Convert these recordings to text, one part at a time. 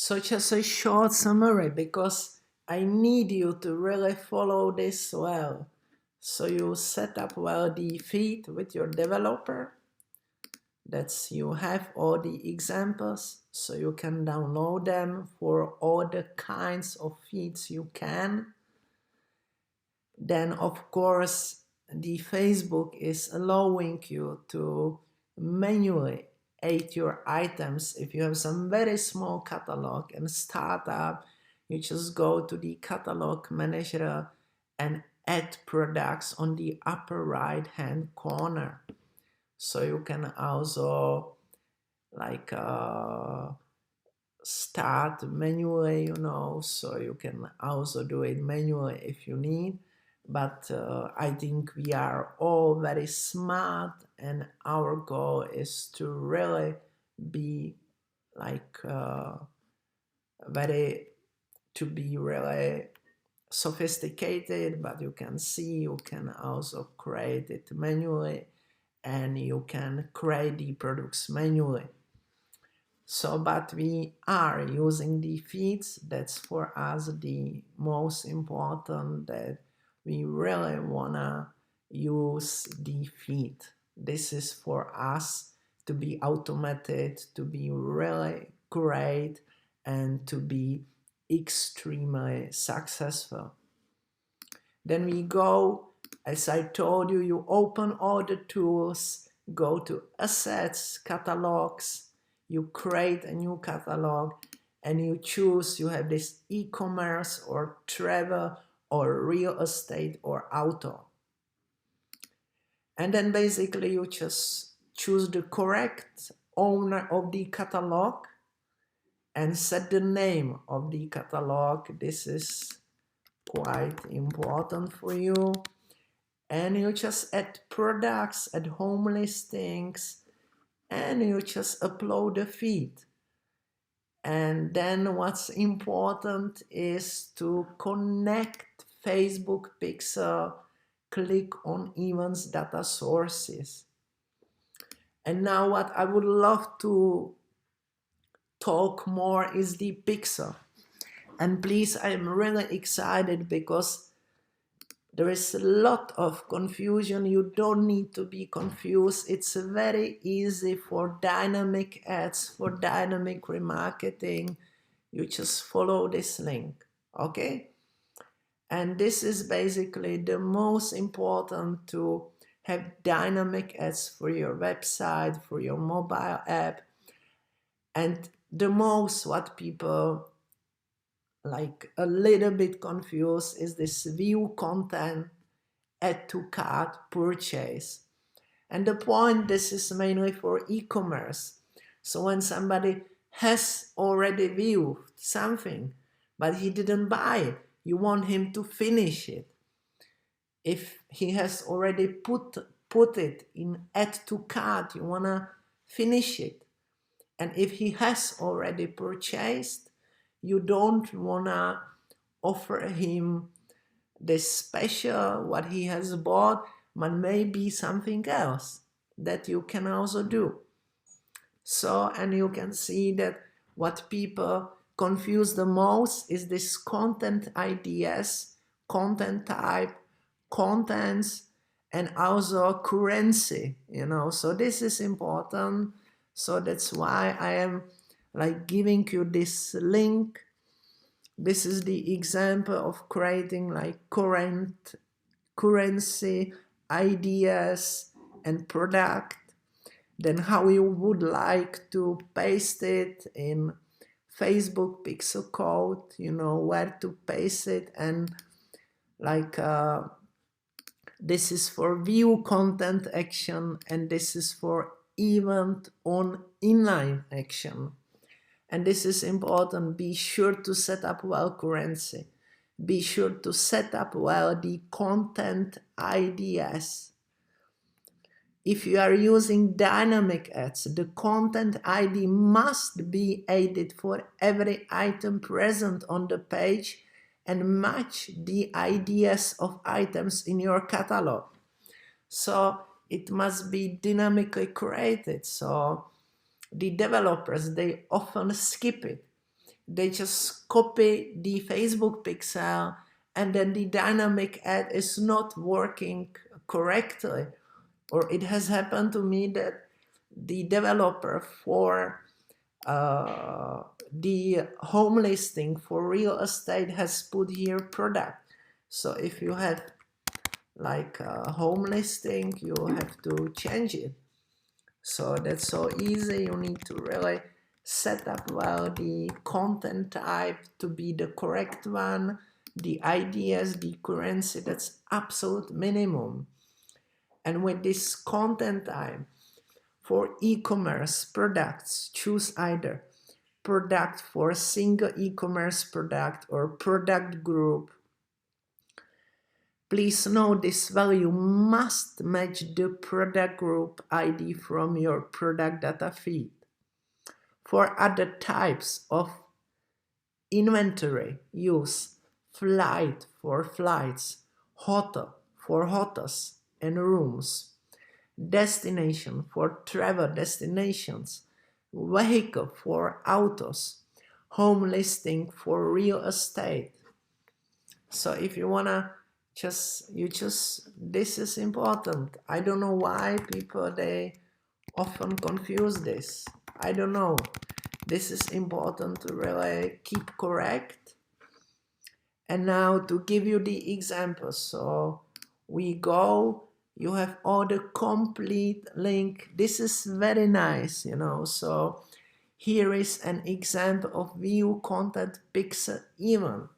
So just a short summary, because I need you to really follow this well. So you set up well the feed with your developer. That's, you have all the examples, so you can download them for all the kinds of feeds you can. Then of course the Facebook is allowing you to manually add your items. If you have some very small catalog and startup, you just go to the catalog manager and add products on the upper right hand corner. So you can also like start manually, so you can also do it manually if you need. But I think we are all very smart, and our goal is to really be like to be really sophisticated. But you can see, you can also create it manually, and you can create the products manually. So, but we are using the feeds. That's for us the most important, that we really wanna use the feed. This is for us to be automated, to be really great, and to be extremely successful. Then we go, as I told you, you open all the tools, go to assets, catalogs, you create a new catalog, and you choose, you have this e-commerce or travel or real estate or auto. And then basically you just choose the correct owner of the catalog and set the name of the catalog. This is quite important for you. And you just add products, add home listings, and you just upload the feed. And then what's important is to connect Facebook Pixel, click on Events Data Sources. And now what I would love to talk more is the Pixel. And please, I'm really excited because there is a lot of confusion. You don't need to be confused. It's very easy for dynamic ads, for dynamic remarketing. You just follow this link, okay? And this is basically the most important, to have dynamic ads for your website, for your mobile app. And the most what people like a little bit confused is this view content, add to cart, purchase. And the point, this is mainly for e-commerce. So when somebody has already viewed something, but he didn't buy it, you want him to finish it. If he has already put it in add to cart, you wanna finish it. And if he has already purchased, you don't wanna offer him this special what he has bought, but maybe something else that you can also do. So, and you can see that what people confuse the most is this content IDs, content type, contents, and also currency, so this is important. So that's why I am like giving you this link. This is the example of creating like currency, ideas, and product. Then how you would like to paste it in Facebook pixel code, where to paste it. And like this is for view content action, and this is for event on inline action. And this is important. Be sure to set up well currency. Be sure to set up well the content IDs. If you are using dynamic ads, the content ID must be added for every item present on the page and match the IDs of items in your catalog. So it must be dynamically created. So the developers, they often skip it. they just copy the Facebook pixel, and then the dynamic ad is not working correctly. Or it has happened to me that the developer for the home listing for real estate has put here product. So if you have like a home listing, you have to change it. So that's so easy. You need to really set up well the content type to be the correct one, the IDs, the currency, that's absolute minimum. And with this content type for e-commerce products, choose either product for a single e-commerce product or product group. Please note this value must match the product group ID from your product data feed. For other types of inventory, use flight for flights, hotel for hotels and rooms, destination for travel destinations, vehicle for autos, home listing for real estate. So if you wanna this is important. I don't know why people, they often confuse this. I don't know. This is important to really keep correct. And now to give you the examples. So we go, you have all the complete link. This is very nice, you know. So here is an example of view content pixel event.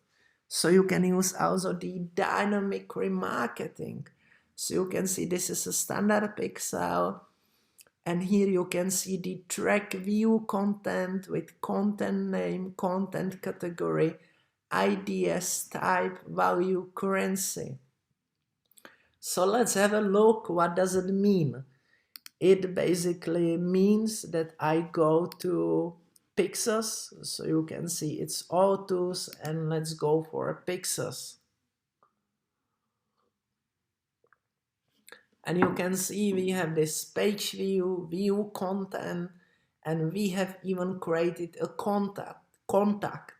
So you can use also the dynamic remarketing. So you can see this is a standard pixel. And here you can see the track view content with content name, content category, IDs, type, value, currency. So let's have a look. What does it mean? It basically means that I go to Pixels, so you can see it's autos, and let's go for Pixels. And you can see we have this page view, view content, and we have even created a contact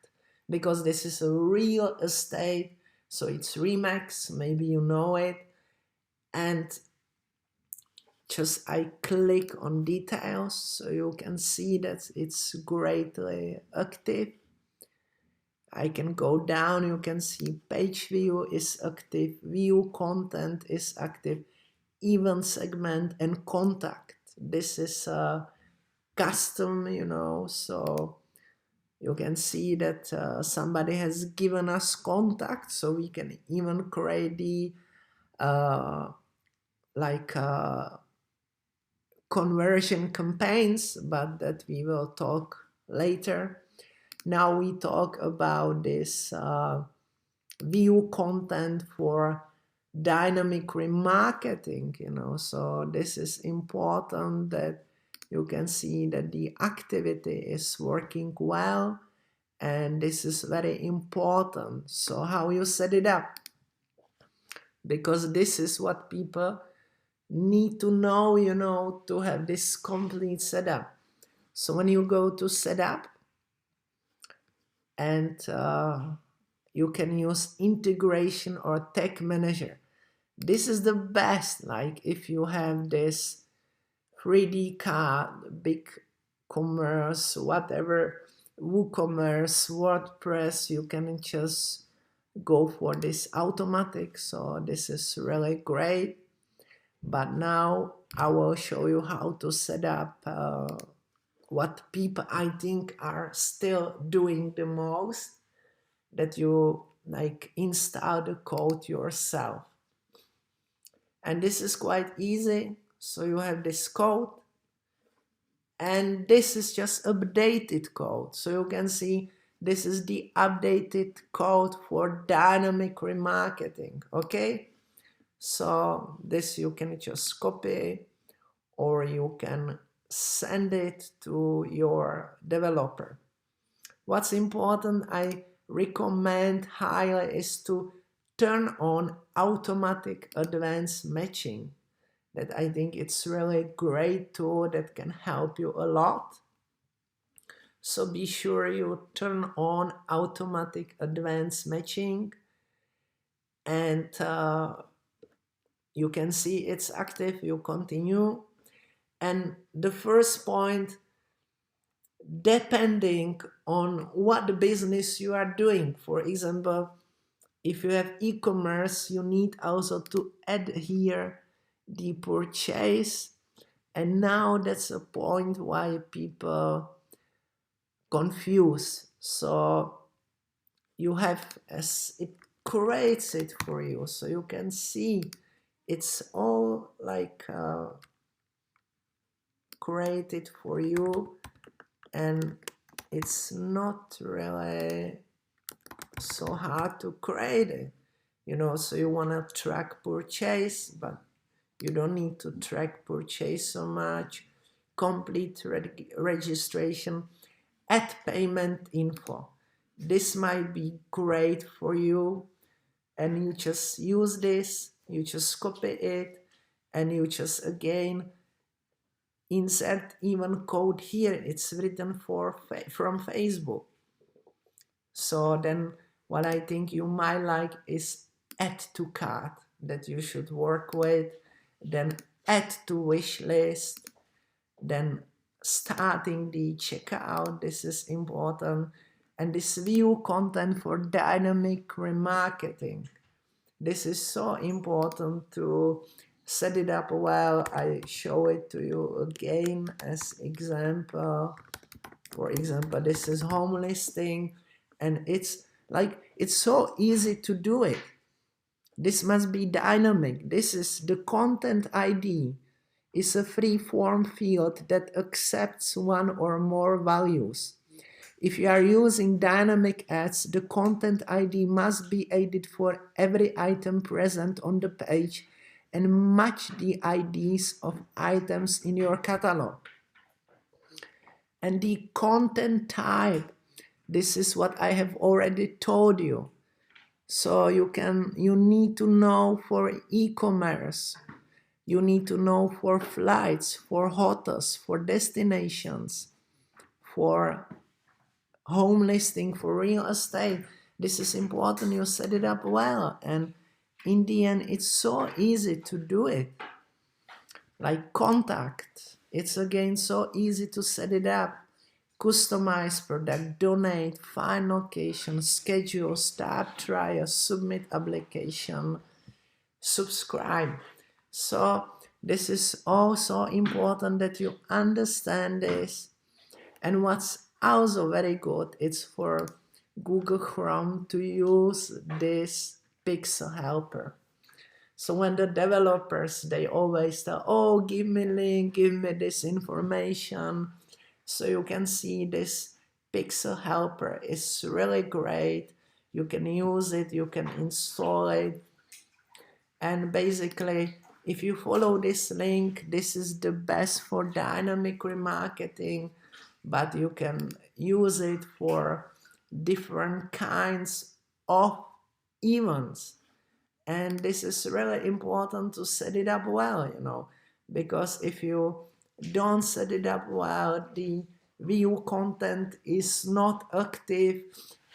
because this is a real estate. So it's Remax, maybe you know it. And just I click on details so you can see that it's greatly active. I can go down, you can see page view is active, view content is active, event segment and contact. This is custom, you know, so you can see that somebody has given us contact, so we can even create the conversion campaigns, but that we will talk later. Now we talk about this view content for dynamic remarketing, you know, so this is important that you can see that the activity is working well, and this is very important. So how you set it up, because this is what people need to know, you know, to have this complete setup. So when you go to setup, and you can use integration or tag manager. This is the best, like if you have this 3D card, big commerce, whatever, WooCommerce, WordPress, you can just go for this automatic. So this is really great. But now I will show you how to set up what people I think are still doing the most, that you like install the code yourself. And this is quite easy. So you have this code, and this is just updated code. So you can see this is the updated code for dynamic remarketing, okay? So this you can just copy, or you can send it to your developer. What's important, I recommend highly, is to turn on automatic advanced matching. That I think it's really a great tool that can help you a lot. So be sure you turn on automatic advanced matching, and you can see it's active. You continue. And the first point, depending on what the business you are doing. For example, if you have e-commerce, you need also to add here the purchase. And now that's a point why people confuse. So you have, as it creates it for you, so you can see it's all like created for you, and it's not really so hard to create it, you know. So you want to track purchase, but you don't need to track purchase so much. Complete registration, add payment info. This might be great for you, and you just use this, you just copy it, and you just again insert even code here. It's written from Facebook. So then what I think you might like is add to cart, that you should work with, then add to wish list, then starting the checkout. This is important. And this view content for dynamic remarketing. This is so important to set it up well. I show it to you again as example. For example, this is home listing, and it's so easy to do it. This must be dynamic. This is the content ID. Is a free form field that accepts one or more values. If you are using dynamic ads, the content ID must be added for every item present on the page and match the IDs of items in your catalog. And the content type, this is what I have already told you. So you need to know for e-commerce, you need to know for flights, for hotels, for destinations, for home listing, for real estate. This is important. You set it up well, and in the end it's so easy to do it. Like contact, it's again so easy to set it up. Customize product, donate, find location, schedule, start trial, submit application, subscribe. So this is also important that you understand this. And what's also very good, it's for Google Chrome to use this Pixel Helper. So when the developers, they always tell, oh, give me link, give me this information. So you can see this Pixel Helper is really great. You can use it, you can install it. And basically, if you follow this link, this is the best for dynamic remarketing, but you can use it for different kinds of events. And this is really important to set it up well, you know, because if you don't set it up well, the view content is not active,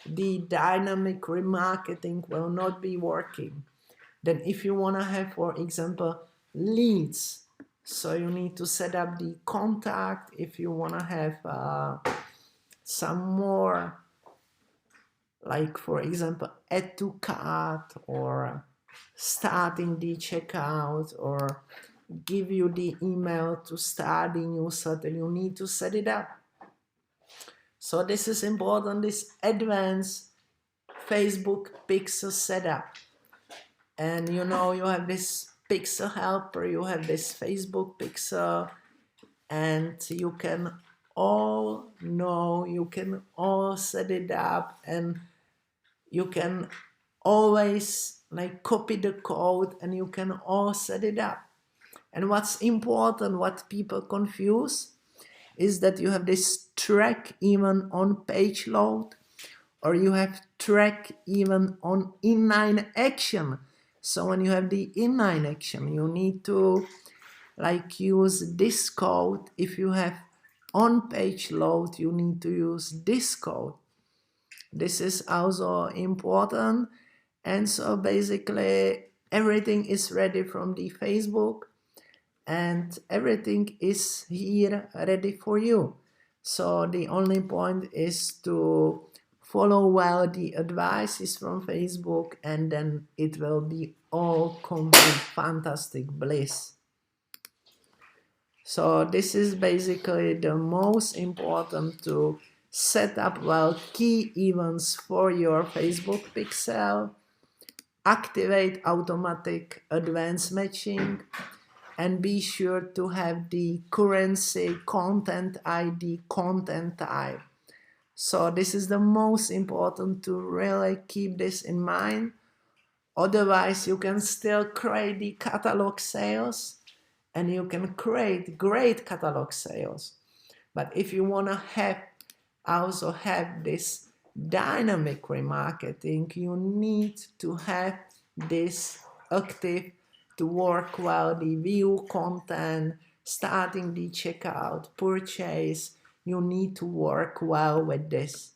the dynamic remarketing will not be working. Then if you want to have, for example, leads, so you need to set up the contact. If you want to have some more, like for example, add to cart or starting the checkout or give you the email to start the newsletter, you need to set it up. So this is important, this advanced Facebook Pixel setup. And you know, you have this Pixel Helper, you have this Facebook Pixel, and you can all know, you can all set it up, and you can always like copy the code and you can all set it up. And what's important, what people confuse, is that you have this track even on page load, or you have track even on inline action. So when you have the inline action, you need to like use this code if you have on-page load, you need to use this code. This is also important. And so basically everything is ready from the Facebook and everything is here ready for you. So the only point is to follow well the advices from Facebook, and then it will be all complete fantastic bliss. So this is basically the most important, to set up well key events for your Facebook pixel, activate automatic advanced matching, and be sure to have the currency content ID content type. So this is the most important, to really keep this in mind. Otherwise, you can still create the catalog sales and you can create great catalog sales. But if you want to also have this dynamic remarketing, you need to have this active to work well, the view content, starting the checkout, purchase. You need to work well with this.